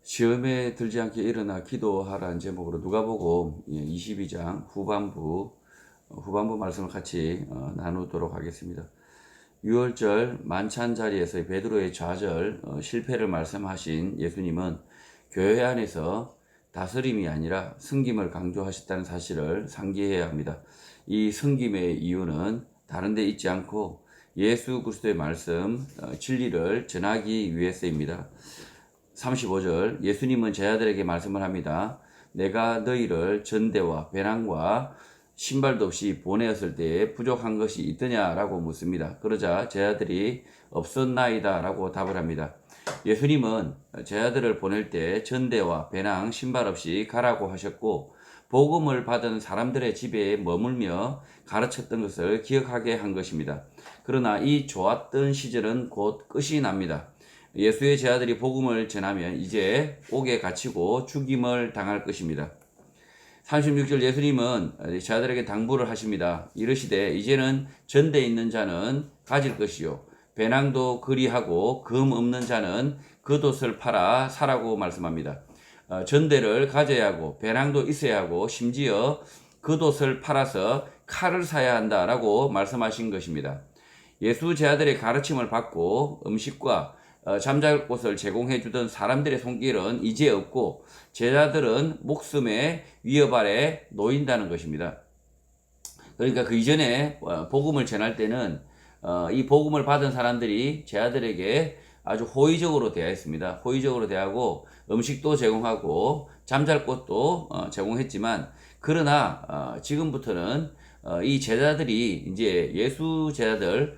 시험에 들지 않게 일어나 기도하라는 제목으로 누가복음 22장 후반부 말씀을 같이 나누도록 하겠습니다. 6월절 만찬 자리에서 베드로의 좌절 실패를 말씀하신 예수님은 교회 안에서 다스림이 아니라 섬김을 강조하셨다는 사실을 상기해야 합니다. 이 섬김의 이유는 다른 데 있지 않고 예수 그리스도의 말씀 진리를 전하기 위해서입니다. 35절 예수님은 제자들에게 말씀을 합니다. 내가 너희를 전대와 배낭과 신발도 없이 보내었을 때에 부족한 것이 있더냐라고 묻습니다. 그러자 제자들이 없었나이다 라고 답을 합니다. 예수님은 제자들을 보낼 때 전대와 배낭, 신발 없이 가라고 하셨고 복음을 받은 사람들의 집에 머물며 가르쳤던 것을 기억하게 한 것입니다. 그러나 이 좋았던 시절은 곧 끝이 납니다. 예수의 제자들이 복음을 전하면 이제 옥에 갇히고 죽임을 당할 것입니다. 36절 예수님은 제자들에게 당부를 하십니다. 이르시되 이제는 전대에 있는 자는 가질 것이요 배낭도 그리하고 금 없는 자는 겉옷을 팔아 사라고 말씀합니다. 전대를 가져야 하고 배낭도 있어야 하고 심지어 겉옷을 팔아서 칼을 사야 한다라고 말씀하신 것입니다. 예수 제자들의 가르침을 받고 음식과 잠잘 곳을 제공해 주던 사람들의 손길은 이제 없고 제자들은 목숨의 위협 아래 놓인다는 것입니다. 그러니까 그 이전에 복음을 전할 때는 이 복음을 받은 사람들이 제자들에게 아주 호의적으로 대했습니다. 호의적으로 대하고 음식도 제공하고 잠잘 곳도 제공했지만 그러나 지금부터는 이 제자들이 이제 예수제자들이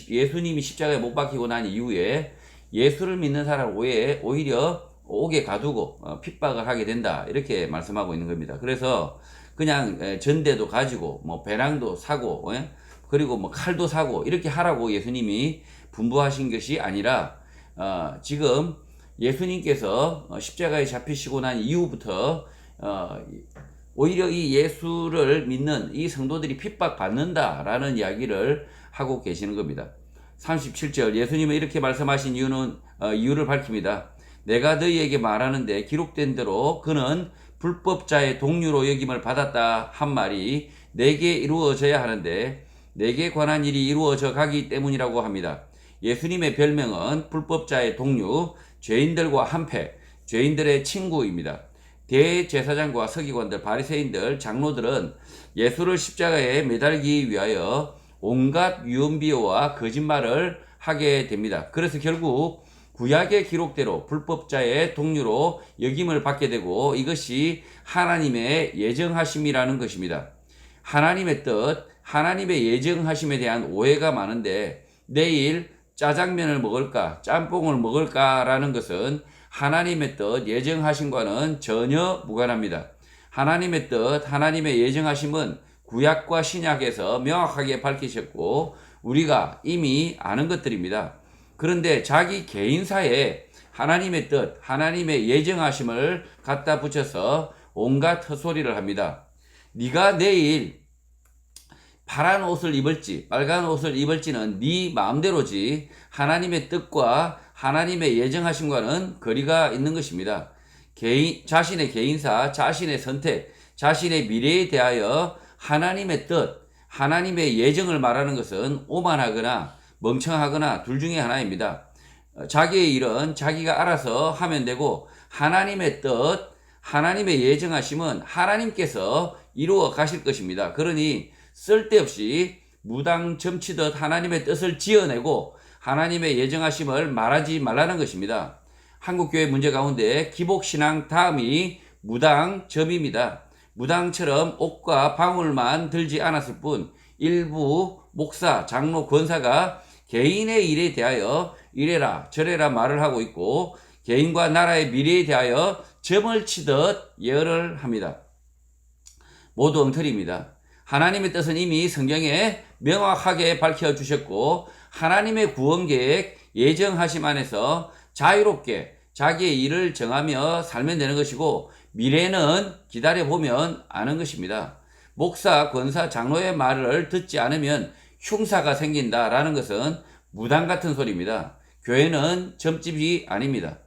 예수님이 십자가에 못 박히고 난 이후에 예수를 믿는 사람을 오히려 옥에 가두고 핍박을 하게 된다 이렇게 말씀하고 있는 겁니다. 그래서 그냥 전대도 가지고 뭐 배낭도 사고 그리고 뭐 칼도 사고 이렇게 하라고 예수님이 분부하신 것이 아니라 지금 예수님께서 십자가에 잡히시고 난 이후부터 오히려 이 예수를 믿는 이 성도들이 핍박받는다라는 이야기를 하고 계시는 겁니다. 37절 예수님은 이렇게 말씀하신 이유를 밝힙니다. 내가 너희에게 말하는데 기록된 대로 그는 불법자의 동류로 여김을 받았다 한 말이 내게 이루어져야 하는데 내게 관한 일이 이루어져 가기 때문이라고 합니다. 예수님의 별명은 불법자의 동류, 죄인들과 한패, 죄인들의 친구입니다. 대제사장과 서기관들, 바리새인들, 장로들은 예수를 십자가에 매달기 위하여 온갖 유언비어와 거짓말을 하게 됩니다. 그래서 결국 구약의 기록대로 불법자의 동류로 여김을 받게 되고 이것이 하나님의 예정하심이라는 것입니다. 하나님의 뜻, 하나님의 예정하심에 대한 오해가 많은데 내일 짜장면을 먹을까, 짬뽕을 먹을까라는 것은 하나님의 뜻, 예정하심과는 전혀 무관합니다. 하나님의 뜻, 하나님의 예정하심은 구약과 신약에서 명확하게 밝히셨고 우리가 이미 아는 것들입니다. 그런데 자기 개인사에 하나님의 뜻, 하나님의 예정하심을 갖다 붙여서 온갖 헛소리를 합니다. 네가 내일 파란 옷을 입을지 빨간 옷을 입을지는 네 마음대로지 하나님의 뜻과 하나님의 예정하심과는 거리가 있는 것입니다. 자신의 개인사, 자신의 선택, 자신의 미래에 대하여 하나님의 뜻, 하나님의 예정을 말하는 것은 오만하거나 멍청하거나 둘 중에 하나입니다. 자기의 일은 자기가 알아서 하면 되고 하나님의 뜻, 하나님의 예정하심은 하나님께서 이루어 가실 것입니다. 그러니 쓸데없이 무당 점치듯 하나님의 뜻을 지어내고 하나님의 예정하심을 말하지 말라는 것입니다. 한국교회 문제 가운데 기복신앙 다음이 무당점입니다. 무당처럼 옷과 방울만 들지 않았을 뿐 일부 목사, 장로, 권사가 개인의 일에 대하여 이래라 저래라 말을 하고 있고 개인과 나라의 미래에 대하여 점을 치듯 예언을 합니다. 모두 엉터리입니다. 하나님의 뜻은 이미 성경에 명확하게 밝혀주셨고 하나님의 구원계획 예정하심 안에서 자유롭게 자기의 일을 정하며 살면 되는 것이고 미래는 기다려보면 아는 것입니다. 목사, 권사, 장로의 말을 듣지 않으면 흉사가 생긴다라는 것은 무당 같은 소리입니다. 교회는 점집이 아닙니다.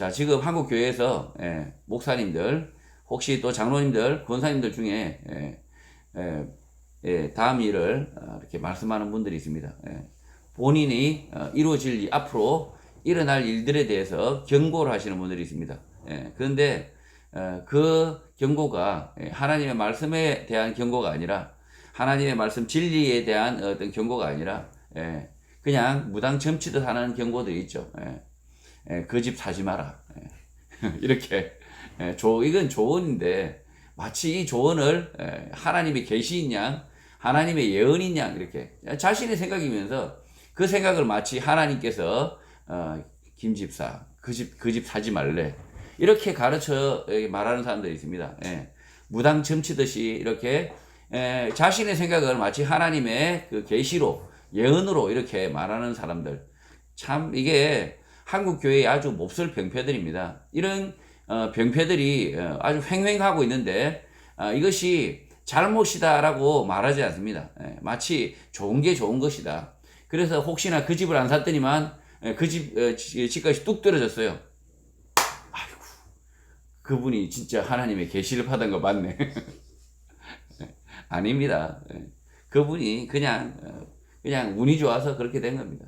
자, 지금 한국 교회에서 목사님들, 혹시 또 장로님들, 권사님들 중에 다음 일을 이렇게 말씀하는 분들이 있습니다. 본인이 이루어질 앞으로 일어날 일들에 대해서 경고를 하시는 분들이 있습니다. 그런데 그 경고가 하나님의 말씀에 대한 경고가 아니라, 하나님의 말씀 진리에 대한 어떤 경고가 아니라 그냥 무당 점치듯 하는 경고들이 있죠. 그 집 사지 마라. 이렇게 이건 조언인데, 마치 이 조언을 하나님의 계시인 양, 하나님의 예언인 양, 이렇게 자신의 생각이면서 그 생각을 마치 하나님께서 김 집사 그 집 사지 말래, 이렇게 가르쳐 말하는 사람들이 있습니다. 무당 점치듯이 이렇게 자신의 생각을 마치 하나님의 그 계시로, 예언으로 이렇게 말하는 사람들, 참 이게 한국 교회의 아주 몹쓸 병폐들입니다. 이런 병폐들이 아주 횡행하고 있는데, 이것이 잘못이다라고 말하지 않습니다. 마치 좋은 게 좋은 것이다. 그래서 혹시나 그 집을 안 샀더니만 그 집값이 뚝 떨어졌어요. 아이고, 그분이 진짜 하나님의 계시를 받은 거 맞네. 아닙니다. 그분이 그냥 운이 좋아서 그렇게 된 겁니다.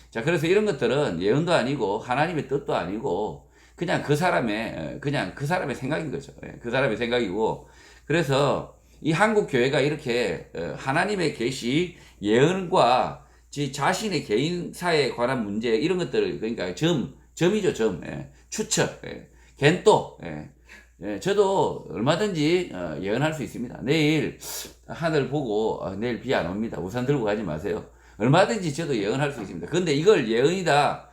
자, 그래서 이런 것들은 예언도 아니고 하나님의 뜻도 아니고 그냥 그 사람의 생각인 거죠. 그 사람의 생각이고, 그래서 이 한국 교회가 이렇게 하나님의 계시, 예언과 자신의 개인사에 관한 문제, 이런 것들을, 그러니까 점이죠, 점. 추측, 겐또. 저도 얼마든지 예언할 수 있습니다. 내일 하늘 보고 내일 비 안 옵니다. 우산 들고 가지 마세요. 얼마든지 저도 예언할 수 있습니다. 그런데 이걸 예언이다,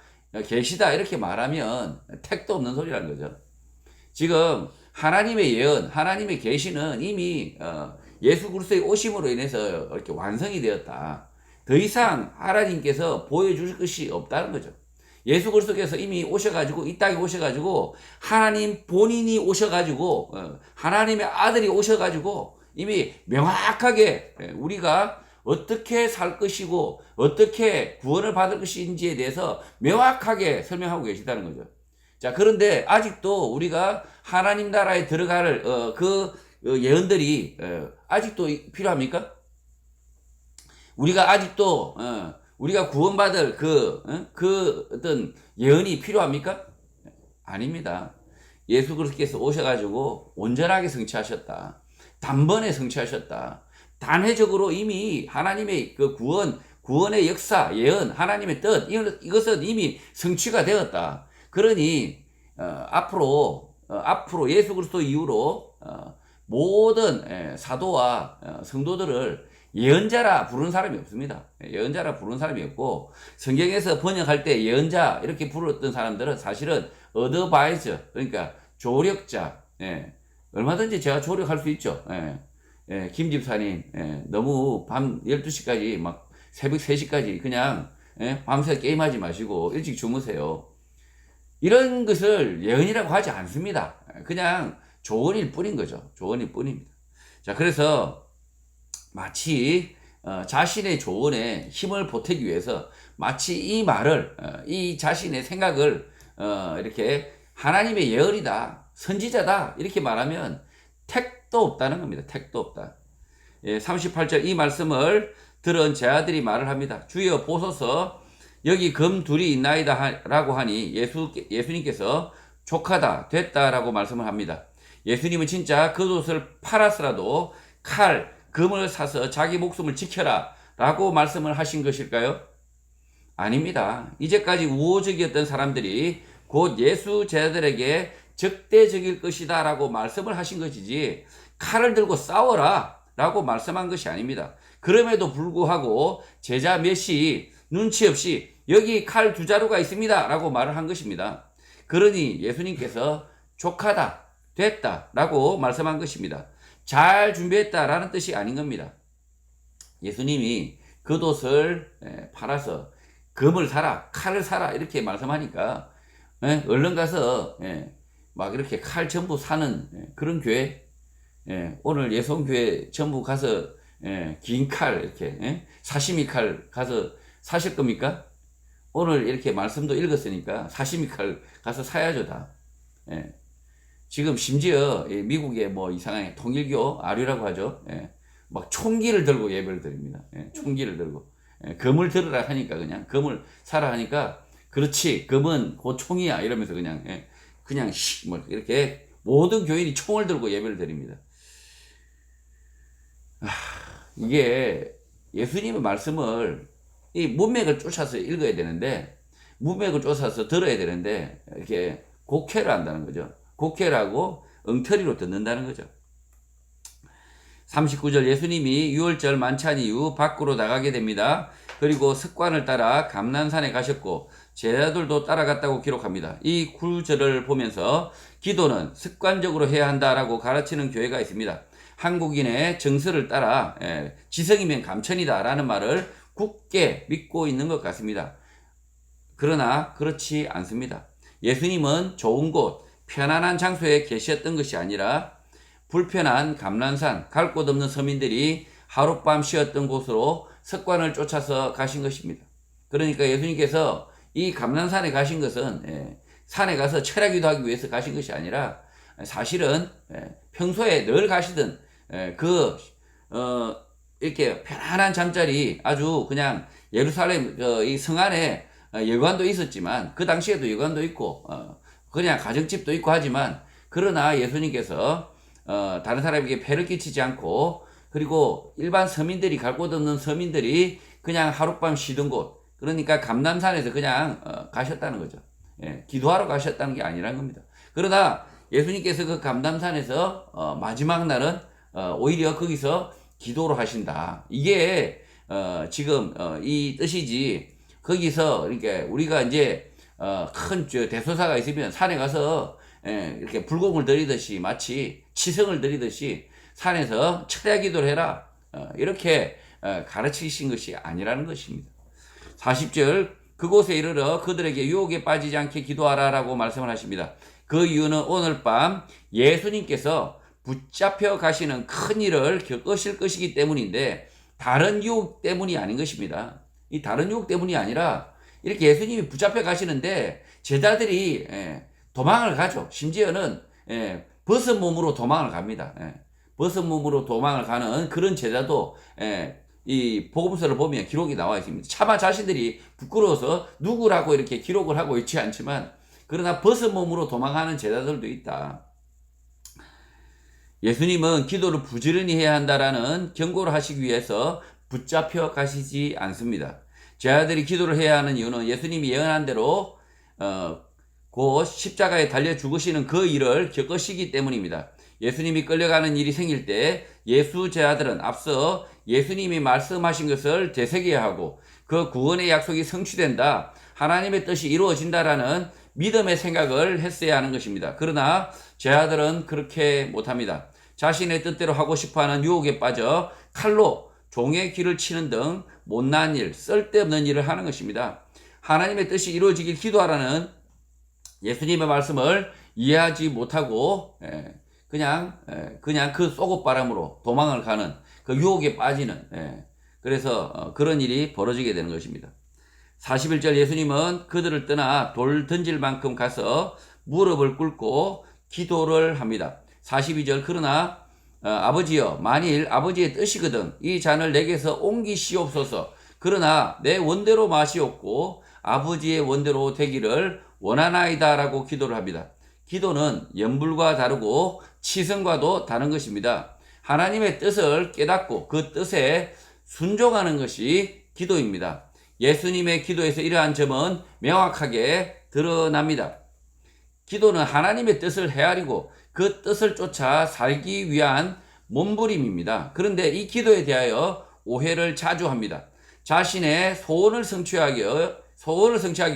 계시다 이렇게 말하면 택도 없는 소리라는 거죠. 지금 하나님의 예언, 하나님의 계시는 이미 예수 그리스도의 오심으로 인해서 이렇게 완성이 되었다. 더 이상 하나님께서 보여줄 것이 없다는 거죠. 예수 그리스도께서 이미 오셔가지고, 이 땅에 오셔가지고, 하나님 본인이 오셔가지고, 하나님의 아들이 오셔가지고, 이미 명확하게 우리가 어떻게 살 것이고, 어떻게 구원을 받을 것인지에 대해서 명확하게 설명하고 계시다는 거죠. 자, 그런데 아직도 우리가 하나님 나라에 들어갈 예언들이 아직도 필요합니까? 우리가 아직도 우리가 구원받을 어떤 예언이 필요합니까? 아닙니다. 예수 그리스도께서 오셔가지고 온전하게 성취하셨다. 단번에 성취하셨다. 단회적으로 이미 하나님의 그 구원의 역사, 예언, 하나님의 뜻, 이것은 이미 성취가 되었다. 그러니 앞으로 예수 그리스도 이후로 모든 사도와 성도들을 예언자라 부르는 사람이 없습니다. 예언자라 부르는 사람이 없고, 성경에서 번역할 때 예언자 이렇게 부르던 사람들은 사실은 어드바이저, 그러니까 조력자. 얼마든지 제가 조력할 수 있죠. 김 집사님, 너무 밤 12시까지 막 새벽 3시까지 그냥 밤새 게임하지 마시고 일찍 주무세요. 이런 것을 예언이라고 하지 않습니다. 그냥 조언일 뿐인 거죠. 조언일 뿐입니다. 자, 그래서 마치 자신의 조언에 힘을 보태기 위해서 마치 이 말을, 이 자신의 생각을 이렇게 하나님의 예언이다, 선지자다 이렇게 말하면 택도 없다는 겁니다. 택도 없다. 38절 이 말씀을 들은 제 아들이 말을 합니다. 주여 보소서, 여기 금 둘이 있나이다 라고 하니 예수님께서 족하다, 됐다라고 말씀을 합니다. 예수님은 진짜 겉옷을 팔았으라도 금을 사서 자기 목숨을 지켜라 라고 말씀을 하신 것일까요? 아닙니다. 이제까지 우호적이었던 사람들이 곧 예수 제자들에게 적대적일 것이다 라고 말씀을 하신 것이지, 칼을 들고 싸워라 라고 말씀한 것이 아닙니다. 그럼에도 불구하고 제자 몇이 눈치 없이 여기 칼 2자루가 있습니다 라고 말을 한 것입니다. 그러니 예수님께서 족하다, 됐다 라고 말씀한 것입니다. 잘 준비했다라는 뜻이 아닌 겁니다. 예수님이 겉옷을 팔아서 금을 사라, 칼을 사라 이렇게 말씀하니까 얼른 가서 막 이렇게 칼 전부 사는 그런 교회, 오늘 예송교회 전부 가서 긴 칼 이렇게 사시미 칼 가서 사실 겁니까? 오늘 이렇게 말씀도 읽었으니까 사시미 칼 가서 사야죠, 다. 예. 지금 심지어 미국의 뭐 이상하게 통일교 아류라고 하죠. 예. 막 총기를 들고 예배를 드립니다. 예. 총기를 들고. 예. 금을 들으라 하니까 그냥 금을 사라 하니까 그렇지 금은 곧 총이야 이러면서 그냥 예. 그냥 뭐 이렇게 모든 교인이 총을 들고 예배를 드립니다. 이게 예수님의 말씀을 이 문맥을 쫓아서 읽어야 되는데 문맥을 쫓아서 들어야 되는데 이렇게 곡해를 한다는 거죠. 곡해를 하고 엉터리로 듣는다는 거죠. 39절 예수님이 유월절 만찬 이후 밖으로 나가게 됩니다. 그리고 습관을 따라 감난산에 가셨고 제자들도 따라갔다고 기록합니다. 이 구절을 보면서 기도는 습관적으로 해야 한다라고 가르치는 교회가 있습니다. 한국인의 정서를 따라 지성이면 감천이다 라는 말을 굳게 믿고 있는 것 같습니다. 그러나 그렇지 않습니다. 예수님은 좋은 곳, 편안한 장소에 계셨던 것이 아니라 불편한 감난산, 갈 곳 없는 서민들이 하룻밤 쉬었던 곳으로 습관을 쫓아서 가신 것입니다. 그러니까 예수님께서 이 감난산에 가신 것은 산에 가서 철야기도 하기 위해서 가신 것이 아니라 사실은 평소에 늘 가시던 이렇게 편안한 잠자리 아주 그냥 예루살렘 이 성 안에 여관도 있었지만 그 당시에도 여관도 있고 그냥 가정집도 있고 하지만 그러나 예수님께서 다른 사람에게 폐를 끼치지 않고 그리고 일반 서민들이 갈 곳 없는 서민들이 그냥 하룻밤 쉬던 곳 그러니까 감난산에서 그냥 가셨다는 거죠. 예, 기도하러 가셨다는 게 아니라는 겁니다. 그러나 예수님께서 그 감난산에서 마지막 날은 오히려 거기서 기도를 하신다. 이게 지금 이 뜻이지. 거기서 이렇게 우리가 이제 큰 대소사가 있으면 산에 가서 이렇게 불공을 드리듯이 마치 치성을 드리듯이 산에서 철야 기도를 해라. 이렇게 가르치신 것이 아니라는 것입니다. 40절 그곳에 이르러 그들에게 유혹에 빠지지 않게 기도하라라고 말씀을 하십니다. 그 이유는 오늘 밤 예수님께서 붙잡혀 가시는 큰 일을 겪으실 것이기 때문인데 다른 유혹 때문이 아닌 것입니다. 이 다른 유혹 때문이 아니라 이렇게 예수님이 붙잡혀 가시는데 제자들이 도망을 가죠. 심지어는 벗은 몸으로 도망을 갑니다. 벗은 몸으로 도망을 가는 그런 제자도 이 복음서를 보면 기록이 나와 있습니다. 차마 자신들이 부끄러워서 누구라고 이렇게 기록을 하고 있지 않지만 그러나 벗은 몸으로 도망하는 제자들도 있다. 예수님은 기도를 부지런히 해야 한다라는 경고를 하시기 위해서 붙잡혀 가시지 않습니다. 제자들이 기도를 해야 하는 이유는 예수님이 예언한 대로 곧 십자가에 달려 죽으시는 그 일을 겪으시기 때문입니다. 예수님이 끌려가는 일이 생길 때 예수 제자들은 앞서 예수님이 말씀하신 것을 되새겨야 하고 그 구원의 약속이 성취된다, 하나님의 뜻이 이루어진다라는 믿음의 생각을 했어야 하는 것입니다. 그러나 제자들은 그렇게 못합니다. 자신의 뜻대로 하고 싶어하는 유혹에 빠져 칼로 종의 귀를 치는 등 못난 일, 쓸데없는 일을 하는 것입니다. 하나님의 뜻이 이루어지길 기도하라는 예수님의 말씀을 이해하지 못하고 그냥 그 쏘고바람으로 도망을 가는 그 유혹에 빠지는 그래서 그런 일이 벌어지게 되는 것입니다. 41절 예수님은 그들을 떠나 돌 던질 만큼 가서 무릎을 꿇고 기도를 합니다. 42절 그러나 아버지여 만일 아버지의 뜻이거든 이 잔을 내게서 옮기시옵소서. 그러나 내 원대로 마시옵고 아버지의 원대로 되기를 원하나이다 라고 기도를 합니다. 기도는 염불과 다르고 치성과도 다른 것입니다. 하나님의 뜻을 깨닫고 그 뜻에 순종하는 것이 기도입니다. 예수님의 기도에서 이러한 점은 명확하게 드러납니다. 기도는 하나님의 뜻을 헤아리고 그 뜻을 쫓아 살기 위한 몸부림입니다. 그런데 이 기도에 대하여 오해를 자주 합니다. 자신의 소원을 성취하기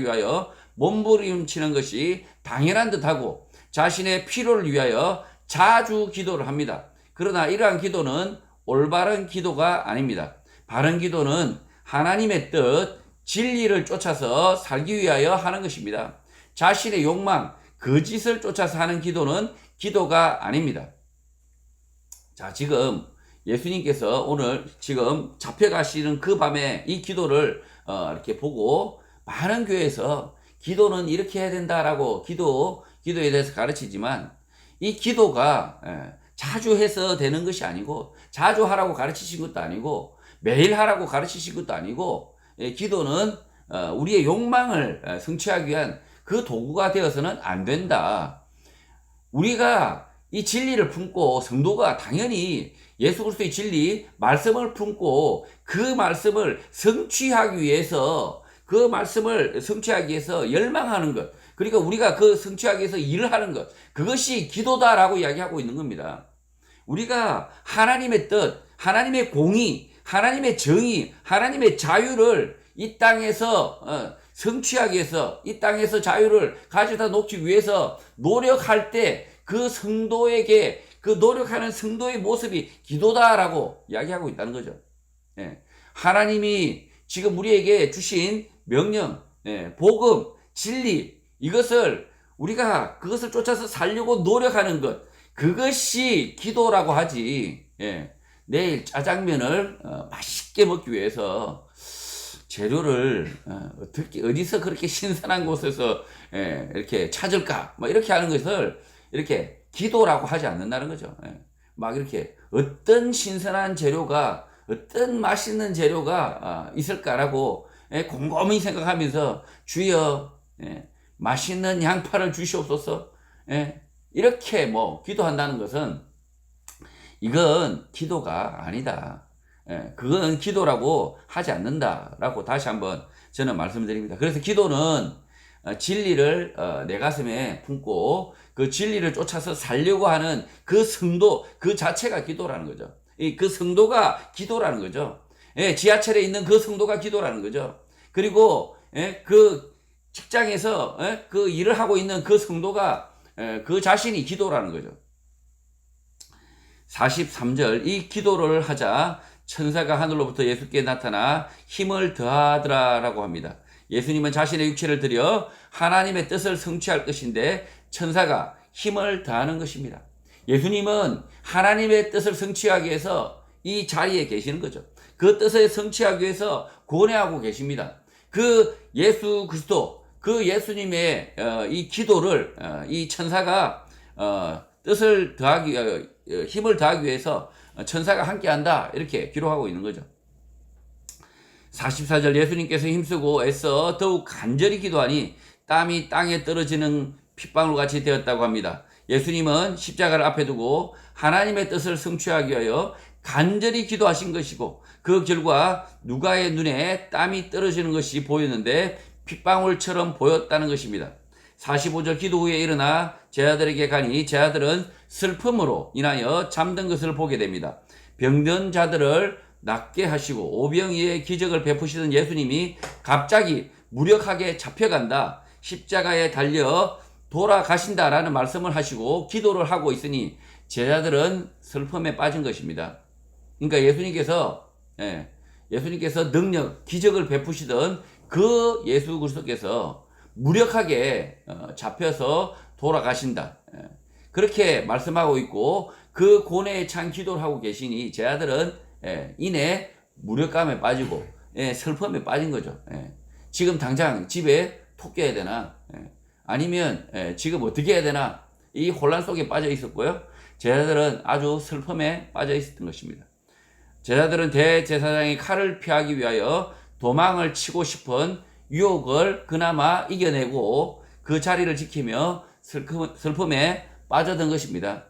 위하여 몸부림치는 것이 당연한 듯하고 자신의 필요를 위하여 자주 기도를 합니다. 그러나 이러한 기도는 올바른 기도가 아닙니다. 바른 기도는 하나님의 뜻, 진리를 쫓아서 살기 위하여 하는 것입니다. 자신의 욕망, 거짓을 쫓아서 하는 기도는 기도가 아닙니다. 자, 지금 예수님께서 오늘 지금 잡혀가시는 그 밤에 이 기도를 이렇게 보고 많은 교회에서 기도는 이렇게 해야 된다라고 기도에 대해서 가르치지만 이 기도가 자주 해서 되는 것이 아니고 자주 하라고 가르치신 것도 아니고 매일 하라고 가르치신 것도 아니고 기도는 우리의 욕망을 성취하기 위한 그 도구가 되어서는 안 된다. 우리가 이 진리를 품고 성도가 당연히 예수 그리스도의 진리 말씀을 품고 그 말씀을 성취하기 위해서 열망하는 것, 그러니까 우리가 그 성취하기 위해서 일을 하는 것, 그것이 기도다라고 이야기하고 있는 겁니다. 우리가 하나님의 뜻, 하나님의 공의, 하나님의 정의, 하나님의 자유를 이 땅에서 성취하기 위해서, 이 땅에서 자유를 가져다 놓기 위해서 노력할 때 그 성도에게 그 노력하는 성도의 모습이 기도다라고 이야기하고 있다는 거죠. 하나님이 지금 우리에게 주신 명령, 복음, 진리, 이것을 우리가 그것을 쫓아서 살려고 노력하는 것, 그것이 기도라고 하지. 내일 짜장면을 맛있게 먹기 위해서 재료를 어디서 그렇게 신선한 곳에서 이렇게 찾을까? 뭐 이렇게 하는 것을 이렇게 기도라고 하지 않는다는 거죠. 막 이렇게 어떤 신선한 재료가, 어떤 맛있는 재료가 있을까라고 곰곰이 생각하면서 주여 맛있는 양파를 주시옵소서, 이렇게 뭐 기도한다는 것은 이건 기도가 아니다. 그건 기도라고 하지 않는다라고 다시 한번 저는 말씀드립니다. 그래서 기도는 진리를 내 가슴에 품고 그 진리를 쫓아서 살려고 하는 그 성도 그 자체가 기도라는 거죠. 그 성도가 기도라는 거죠. 지하철에 있는 그 성도가 기도라는 거죠. 그리고 그 직장에서 그 일을 하고 있는 그 성도가 그 자신이 기도라는 거죠. 43절, 이 기도를 하자 천사가 하늘로부터 예수께 나타나 힘을 더하더라라고 합니다. 예수님은 자신의 육체를 들여 하나님의 뜻을 성취할 것인데 천사가 힘을 더하는 것입니다. 예수님은 하나님의 뜻을 성취하기 위해서 이 자리에 계시는 거죠. 그 뜻을 성취하기 위해서 고뇌하고 계십니다. 그 예수 그리스도, 그 예수님의 이 기도를 이 천사가 뜻을 더하기, 힘을 더하기 위해서 천사가 함께한다, 이렇게 기록하고 있는 거죠. 44절, 예수님께서 힘쓰고 애써 더욱 간절히 기도하니 땀이 땅에 떨어지는 핏방울 같이 되었다고 합니다. 예수님은 십자가를 앞에 두고 하나님의 뜻을 성취하기 위하여 간절히 기도하신 것이고 그 결과 누가의 눈에 땀이 떨어지는 것이 보였는데 핏방울처럼 보였다는 것입니다. 45절, 기도 후에 일어나 제자들에게 가니 제자들은 슬픔으로 인하여 잠든 것을 보게 됩니다. 병든 자들을 낫게 하시고 오병이의 기적을 베푸시던 예수님이 갑자기 무력하게 잡혀간다, 십자가에 달려 돌아가신다라는 말씀을 하시고 기도를 하고 있으니 제자들은 슬픔에 빠진 것입니다. 그러니까 예수님께서 능력, 기적을 베푸시던 그 예수 그리스도께서 무력하게 잡혀서 돌아가신다, 그렇게 말씀하고 있고 그 고뇌에 찬 기도를 하고 계시니 제자들은 이내 무력감에 빠지고 슬픔에 빠진 거죠. 지금 당장 집에 톡 깨야 되나, 아니면 지금 어떻게 해야 되나, 이 혼란 속에 빠져 있었고요. 제자들은 아주 슬픔에 빠져 있었던 것입니다. 제자들은 대제사장이 칼을 피하기 위하여 도망을 치고 싶은 유혹을 그나마 이겨내고 그 자리를 지키며 슬픔에 빠져든 것입니다.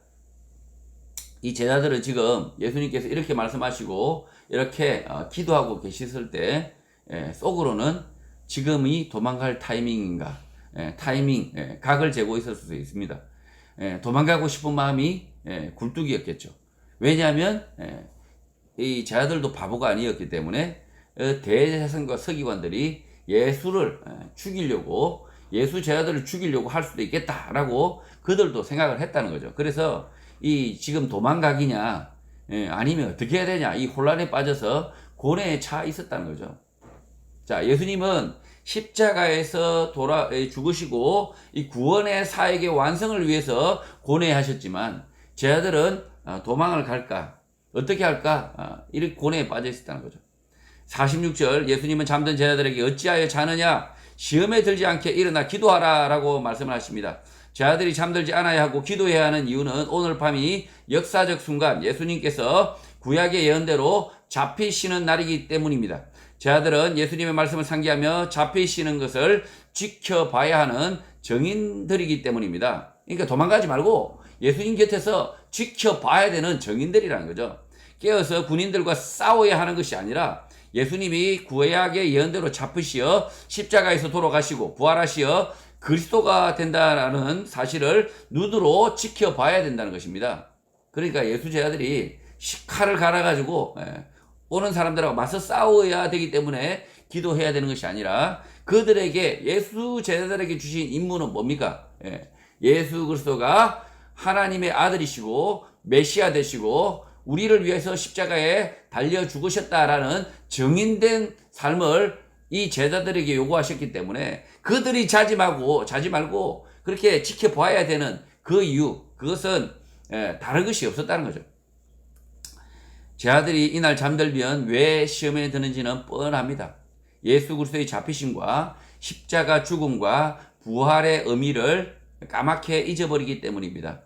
이 제자들은 지금 예수님께서 이렇게 말씀하시고 이렇게 기도하고 계셨을 때 속으로는 지금이 도망갈 타이밍인가, 각을 재고 있을 수도 있습니다. 도망가고 싶은 마음이 굴뚝이었겠죠. 왜냐하면 이 제자들도 바보가 아니었기 때문에 대제사장과 서기관들이 예수를 죽이려고, 예수 제자들을 죽이려고 할 수도 있겠다라고 그들도 생각을 했다는 거죠. 그래서 이 지금 도망가기냐, 아니면 어떻게 해야 되냐, 이 혼란에 빠져서 고뇌에 차 있었다는 거죠. 자, 예수님은 십자가에서 죽으시고 이 구원의 사역의 완성을 위해서 고뇌하셨지만 제자들은 도망을 갈까, 어떻게 할까, 이렇게 고뇌에 빠져 있었다는 거죠. 46절, 예수님은 잠든 제자들에게 어찌하여 자느냐, 시험에 들지 않게 일어나 기도하라 라고 말씀을 하십니다. 제 아들이 잠들지 않아야 하고 기도해야 하는 이유는 오늘 밤이 역사적 순간 예수님께서 구약의 예언대로 잡히시는 날이기 때문입니다. 제 아들은 예수님의 말씀을 상기하며 잡히시는 것을 지켜봐야 하는 정인들이기 때문입니다. 그러니까 도망가지 말고 예수님 곁에서 지켜봐야 되는 정인들이라는 거죠. 깨어서 군인들과 싸워야 하는 것이 아니라 예수님이 구약의 예언대로 잡히시어 십자가에서 돌아가시고 부활하시어 그리스도가 된다는 사실을 눈으로 지켜봐야 된다는 것입니다. 그러니까 예수 제자들이 칼을 갈아가지고 오는 사람들하고 맞서 싸워야 되기 때문에 기도해야 되는 것이 아니라 그들에게 예수 제자들에게 주신 임무는 뭡니까? 예수 그리스도가 하나님의 아들이시고 메시아 되시고 우리를 위해서 십자가에 달려 죽으셨다라는 정인된 삶을 이 제자들에게 요구하셨기 때문에 그들이 자지 말고 그렇게 지켜봐야 되는 그 이유, 그것은 다른 것이 없었다는 거죠. 제 아들이 이날 잠들면 왜 시험에 드는지는 뻔합니다. 예수 그리스도의 잡히심과 십자가 죽음과 부활의 의미를 까맣게 잊어버리기 때문입니다.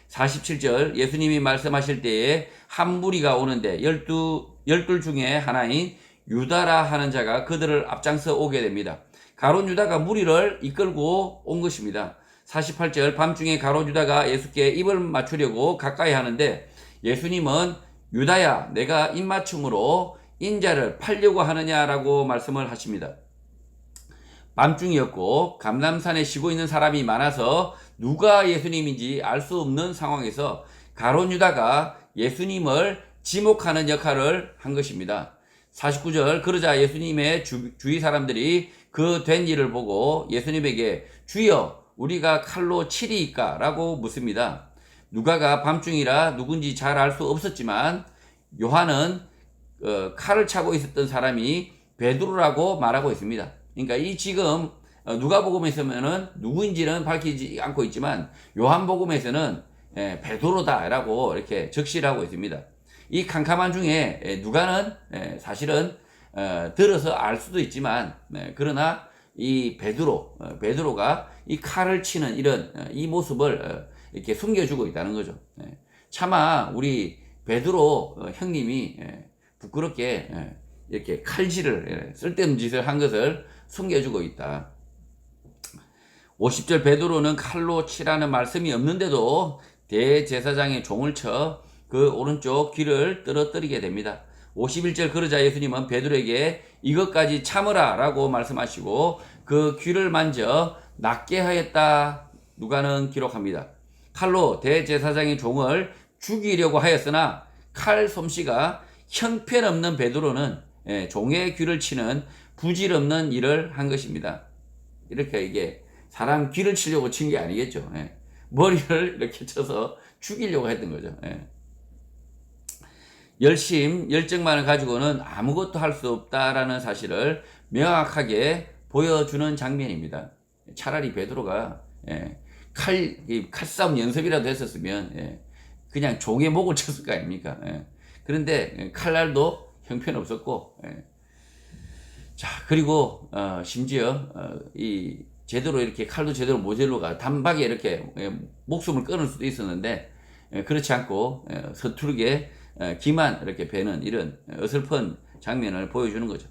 47절 예수님이 말씀하실 때에 한 무리가 오는데 열둘 중에 하나인 유다라 하는 자가 그들을 앞장서 오게 됩니다. 가룟 유다가 무리를 이끌고 온 것입니다. 48절 밤중에 가룟 유다가 예수께 입을 맞추려고 가까이 하는데 예수님은 유다야 내가 입맞춤으로 인자를 팔려고 하느냐라고 말씀을 하십니다. 밤중이었고 감람산에 쉬고 있는 사람이 많아서 누가 예수님인지 알 수 없는 상황에서 가룟 유다가 예수님을 지목하는 역할을 한 것입니다. 49절 그러자 예수님의 주위 사람들이 그 된 일을 보고 예수님에게 주여 우리가 칼로 치리이까? 라고 묻습니다. 누가가 밤중이라 누군지 잘 알 수 없었지만 요한은 칼을 차고 있었던 사람이 베드로라고 말하고 있습니다. 그러니까 이 지금 누가복음에서는 누구인지는 밝히지 않고 있지만 요한복음에서는 베드로다라고 이렇게 적시를 하고 있습니다. 이 캄캄한 중에 누가는 사실은 들어서 알 수도 있지만 그러나 이 베드로가 이 칼을 치는 이런 이 모습을 이렇게 숨겨주고 있다는 거죠. 차마 우리 베드로 형님이 부끄럽게 이렇게 칼질을 쓸데없는 짓을 한 것을 숨겨주고 있다. 50절 베드로는 칼로 치라는 말씀이 없는데도 대제사장의 종을 쳐 그 오른쪽 귀를 떨어뜨리게 됩니다. 51절 그러자 예수님은 베드로에게 이것까지 참으라 라고 말씀하시고 그 귀를 만져 낫게 하였다. 누가는 기록합니다. 칼로 대제사장의 종을 죽이려고 하였으나 칼 솜씨가 형편없는 베드로는 종의 귀를 치는 부질없는 일을 한 것입니다. 이렇게 이게 사람 귀를 치려고 친 게 아니겠죠. 머리를 이렇게 쳐서 죽이려고 했던 거죠. 열정만을 가지고는 아무것도 할 수 없다라는 사실을 명확하게 보여주는 장면입니다. 차라리 베드로가 칼싸움 연습이라도 했었으면 그냥 종의 목을 쳤을 거 아닙니까? 그런데 칼날도 형편없었고 자 그리고 심지어 이 제대로 이렇게 칼도 제대로 모질로가 단박에 이렇게 목숨을 끊을 수도 있었는데 그렇지 않고 서투르게 기만 이렇게 베는 이런 어설픈 장면을 보여주는 거죠.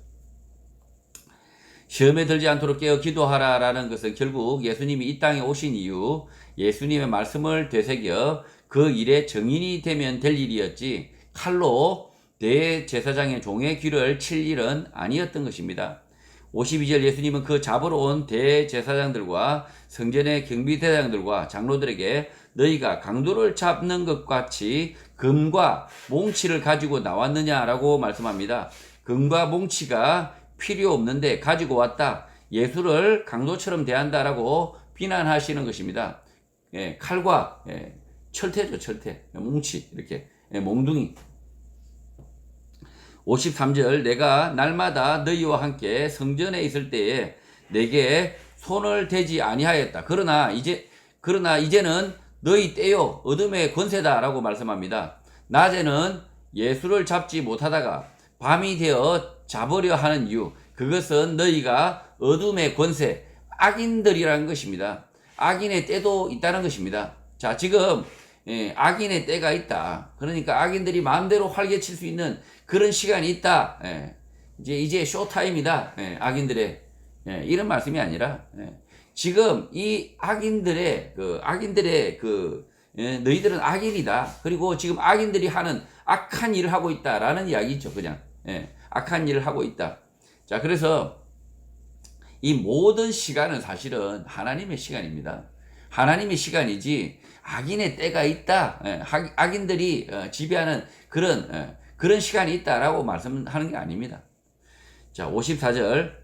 시험에 들지 않도록 깨어 기도하라라는 것은 결국 예수님이 이 땅에 오신 이유 예수님의 말씀을 되새겨 그 일의 정인이 되면 될 일이었지 칼로 대제사장의 종의 귀를 칠 일은 아니었던 것입니다. 52절 예수님은 그 잡으러 온 대제사장들과 성전의 경비대장들과 장로들에게 너희가 강도를 잡는 것 같이 금과 몽치를 가지고 나왔느냐라고 말씀합니다. 금과 몽치가 필요 없는데 가지고 왔다. 예수를 강도처럼 대한다라고 비난하시는 것입니다. 칼과 철퇴죠, 철퇴. 몽치 이렇게 몽둥이. 53절 내가 날마다 너희와 함께 성전에 있을 때에 내게 손을 대지 아니하였다. 그러나 이제는 너희 때요 어둠의 권세다라고 말씀합니다. 낮에는 예수를 잡지 못하다가 밤이 되어 잡으려 하는 이유 그것은 너희가 어둠의 권세, 악인들이라는 것입니다. 악인의 때도 있다는 것입니다. 자, 지금 악인의 때가 있다. 그러니까 악인들이 마음대로 활개칠 수 있는 그런 시간이 있다. 이제 쇼타임이다. 악인들의 이런 말씀이 아니라 지금 이 악인들의 너희들은 악인이다. 그리고 지금 악인들이 하는 악한 일을 하고 있다라는 이야기죠. 그냥 악한 일을 하고 있다. 자, 그래서 이 모든 시간은 사실은 하나님의 시간입니다. 하나님의 시간이지 악인의 때가 있다. 악인들이 지배하는 그런 시간이 있다라고 말씀하는 게 아닙니다. 자, 54절.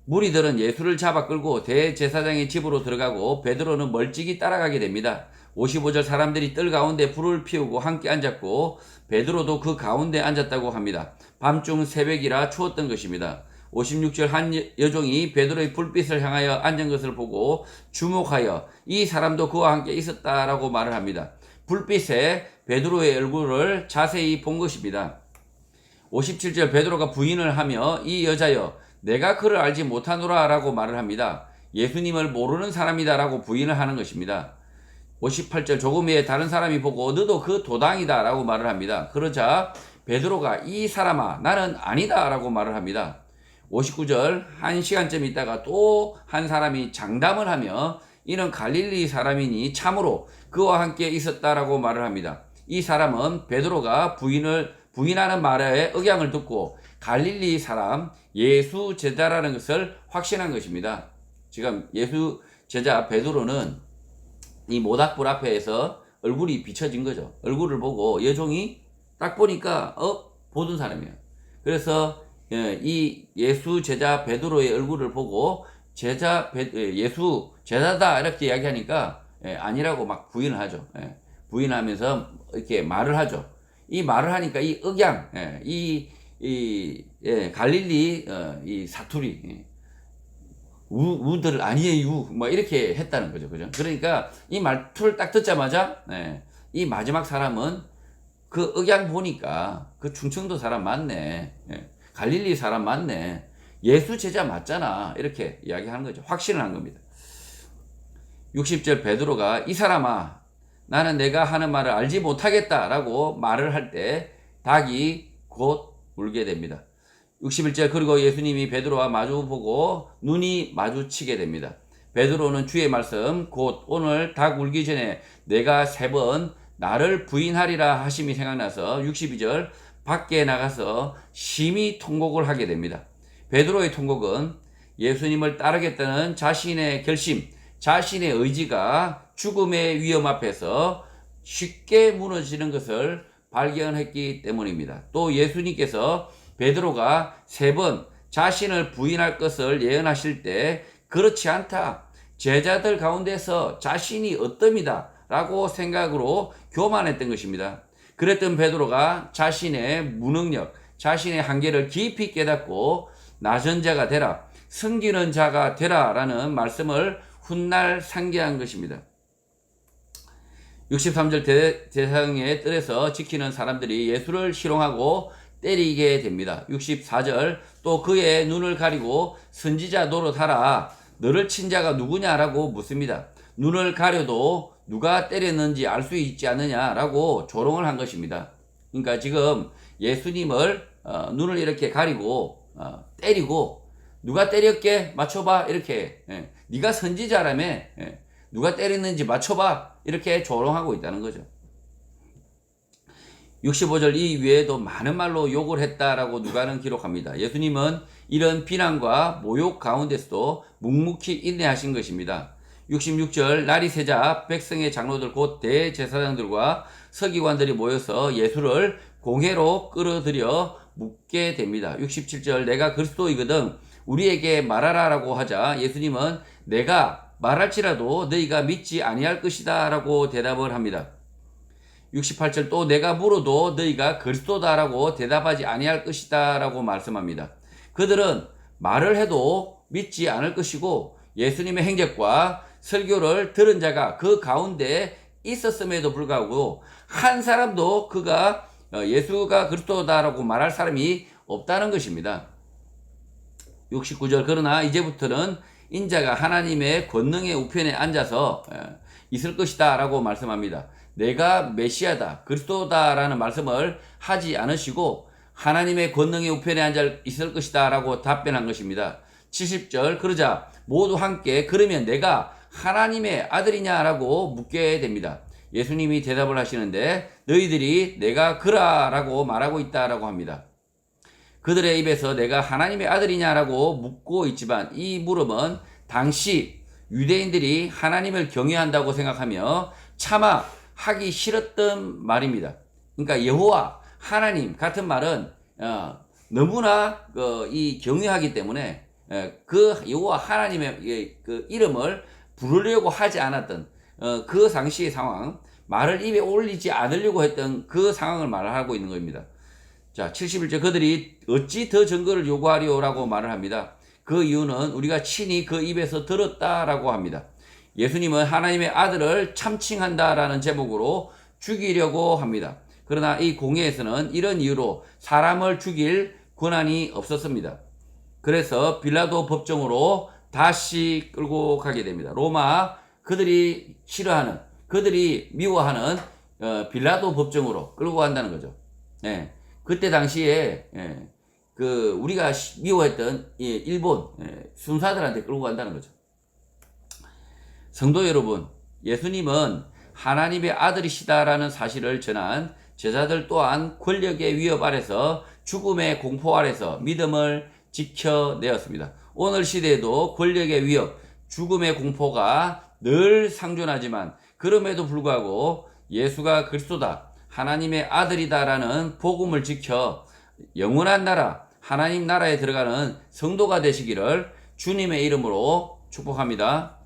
무리들은 예수를 잡아 끌고 대제사장의 집으로 들어가고 베드로는 멀찍이 따라가게 됩니다. 55절. 사람들이 뜰 가운데 불을 피우고 함께 앉았고 베드로도 그 가운데 앉았다고 합니다. 밤중 새벽이라 추웠던 것입니다. 56절. 한 여종이 베드로의 불빛을 향하여 앉은 것을 보고 주목하여 이 사람도 그와 함께 있었다라고 말을 합니다. 불빛에 베드로의 얼굴을 자세히 본 것입니다. 57절. 베드로가 부인을 하며 이 여자여 내가 그를 알지 못하노라 라고 말을 합니다. 예수님을 모르는 사람이다 라고 부인을 하는 것입니다. 58절. 조금 후에 다른 사람이 보고 너도 그 도당이다 라고 말을 합니다. 그러자 베드로가 이 사람아 나는 아니다 라고 말을 합니다. 59절. 한 시간쯤 있다가 또 한 사람이 장담을 하며 이는 갈릴리 사람이니 참으로 그와 함께 있었다라고 말을 합니다. 이 사람은 베드로가 부인하는 말에 억양을 듣고 갈릴리 사람 예수 제자라는 것을 확신한 것입니다. 지금 예수 제자 베드로는 이 모닥불 앞에서 얼굴이 비춰진 거죠. 얼굴을 보고 여종이 딱 보니까 보던 사람이에요. 그래서 이 예수 제자 베드로의 얼굴을 보고 예수 제자다 이렇게 이야기하니까 아니라고 막 부인을 하죠. 부인하면서 이렇게 말을 하죠. 이 말을 하니까 이 억양, 갈릴리 이 사투리, 우들 아니에요, 뭐 이렇게 했다는 거죠, 그죠? 그러니까 이 말투를 딱 듣자마자 이 마지막 사람은 그 억양 보니까 그 충청도 사람 맞네, 갈릴리 사람 맞네, 예수 제자 맞잖아 이렇게 이야기하는 거죠. 확신을 한 겁니다. 60절. 베드로가 이 사람아 나는 내가 하는 말을 알지 못하겠다라고 말을 할 때 닭이 곧 울게 됩니다. 61절. 그리고 예수님이 베드로와 마주보고 눈이 마주치게 됩니다. 베드로는 주의 말씀 곧 오늘 닭 울기 전에 내가 3번 나를 부인하리라 하심이 생각나서 62절. 밖에 나가서 심히 통곡을 하게 됩니다. 베드로의 통곡은 예수님을 따르겠다는 자신의 결심, 자신의 의지가 죽음의 위험 앞에서 쉽게 무너지는 것을 발견했기 때문입니다. 또 예수님께서 베드로가 3번 자신을 부인할 것을 예언하실 때 그렇지 않다. 제자들 가운데서 자신이 어떻습니다. 라고 생각으로 교만했던 것입니다. 그랬던 베드로가 자신의 무능력, 자신의 한계를 깊이 깨닫고 나선 자가 되라, 섬기는 자가 되라 라는 말씀을 훗날 상기한 것입니다. 63절. 대제사장의 뜰에서 지키는 사람들이 예수를 희롱하고 때리게 됩니다. 64절. 또 그의 눈을 가리고 선지자 노릇하라 너를 친 자가 누구냐라고 묻습니다. 눈을 가려도 누가 때렸는지 알 수 있지 않느냐라고 조롱을 한 것입니다. 그러니까 지금 예수님을 눈을 이렇게 가리고 때리고 누가 때렸게 맞춰봐 이렇게 네가 선지자라며 누가 때렸는지 맞춰봐 이렇게 조롱하고 있다는 거죠. 65절. 이 외에도 많은 말로 욕을 했다라고 누가는 기록합니다. 예수님은 이런 비난과 모욕 가운데서도 묵묵히 인내하신 것입니다. 66절. 날이 새자 백성의 장로들 곧 대제사장들과 서기관들이 모여서 예수를 공회로 끌어들여 묻게 됩니다. 67절. 내가 그리스도이거든 우리에게 말하라 라고 하자 예수님은 내가 말할지라도 너희가 믿지 아니할 것이다 라고 대답을 합니다. 68절. 또 내가 물어도 너희가 그리스도다 라고 대답하지 아니할 것이다 라고 말씀합니다. 그들은 말을 해도 믿지 않을 것이고 예수님의 행적과 설교를 들은 자가 그 가운데 있었음에도 불구하고 한 사람도 예수가 그리스도다라고 말할 사람이 없다는 것입니다. 69절 그러나 이제부터는 인자가 하나님의 권능의 우편에 앉아서 있을 것이다 라고 말씀합니다. 내가 메시아다 그리스도다 라는 말씀을 하지 않으시고 하나님의 권능의 우편에 앉아 있을 것이다 라고 답변한 것입니다. 70절 그러자 모두 함께 그러면 내가 하나님의 아들이냐 라고 묻게 됩니다. 예수님이 대답을 하시는데 너희들이 내가 그라 라고 말하고 있다 라고 합니다. 그들의 입에서 내가 하나님의 아들이냐라고 묻고 있지만 이 물음은 당시 유대인들이 하나님을 경외한다고 생각하며 차마 하기 싫었던 말입니다. 그러니까 여호와 하나님 같은 말은 너무나 이 경외하기 때문에 그 여호와 하나님의 그 이름을 부르려고 하지 않았던 그 당시의 상황, 말을 입에 올리지 않으려고 했던 그 상황을 말하고 있는 겁니다. 자, 71절 그들이 어찌 더 증거를 요구하리오라고 말을 합니다. 그 이유는 우리가 친히 그 입에서 들었다라고 합니다. 예수님은 하나님의 아들을 참칭한다라는 제목으로 죽이려고 합니다. 그러나 이 공회에서는 이런 이유로 사람을 죽일 권한이 없었습니다. 그래서 빌라도 법정으로 다시 끌고 가게 됩니다. 로마 그들이 싫어하는, 그들이 미워하는 빌라도 법정으로 끌고 간다는 거죠. 예. 그때 당시에 그 우리가 미워했던 일본 순사들한테 끌고 간다는 거죠. 성도 여러분, 예수님은 하나님의 아들이시다라는 사실을 전한 제자들 또한 권력의 위협 아래서 죽음의 공포 아래서 믿음을 지켜내었습니다. 오늘 시대에도 권력의 위협, 죽음의 공포가 늘 상존하지만 그럼에도 불구하고 예수가 그리스도다, 하나님의 아들이다라는 복음을 지켜 영원한 나라, 하나님 나라에 들어가는 성도가 되시기를 주님의 이름으로 축복합니다.